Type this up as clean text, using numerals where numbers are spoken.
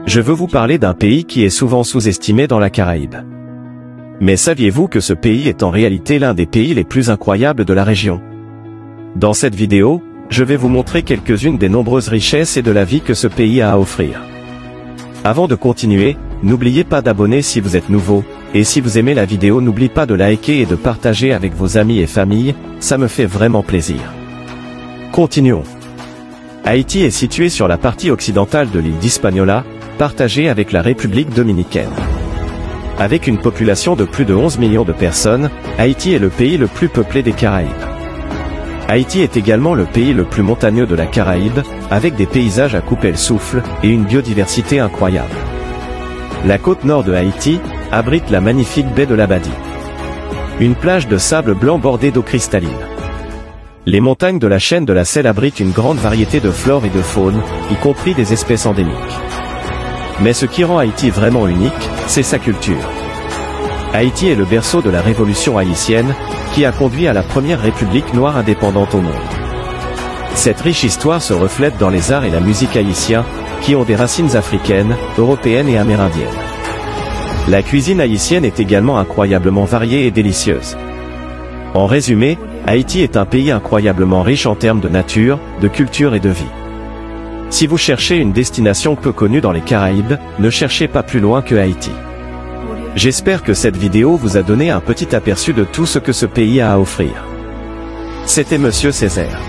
Je veux vous parler d'un pays qui est souvent sous-estimé dans la Caraïbe. Mais saviez-vous que ce pays est en réalité l'un des pays les plus incroyables de la région? Dans cette vidéo, je vais vous montrer quelques-unes des nombreuses richesses et de la vie que ce pays a à offrir. Avant de continuer, n'oubliez pas d'abonner si vous êtes nouveau, et si vous aimez la vidéo n'oubliez pas de liker et de partager avec vos amis et familles, ça me fait vraiment plaisir. Continuons. Haïti est situé sur la partie occidentale de l'île d'Hispaniola, partagée avec la République dominicaine. Avec une population de plus de 11 millions de personnes, Haïti est le pays le plus peuplé des Caraïbes. Haïti est également le pays le plus montagneux de la Caraïbe, avec des paysages à couper le souffle, et une biodiversité incroyable. La côte nord de Haïti abrite la magnifique baie de l'Abadi. Une plage de sable blanc bordée d'eau cristalline. Les montagnes de la chaîne de la Selle abritent une grande variété de flore et de faune, y compris des espèces endémiques. Mais ce qui rend Haïti vraiment unique, c'est sa culture. Haïti est le berceau de la révolution haïtienne, qui a conduit à la première république noire indépendante au monde. Cette riche histoire se reflète dans les arts et la musique haïtiens, qui ont des racines africaines, européennes et amérindiennes. La cuisine haïtienne est également incroyablement variée et délicieuse. En résumé, Haïti est un pays incroyablement riche en termes de nature, de culture et de vie. Si vous cherchez une destination peu connue dans les Caraïbes, ne cherchez pas plus loin que Haïti. J'espère que cette vidéo vous a donné un petit aperçu de tout ce que ce pays a à offrir. C'était Monsieur Césaire.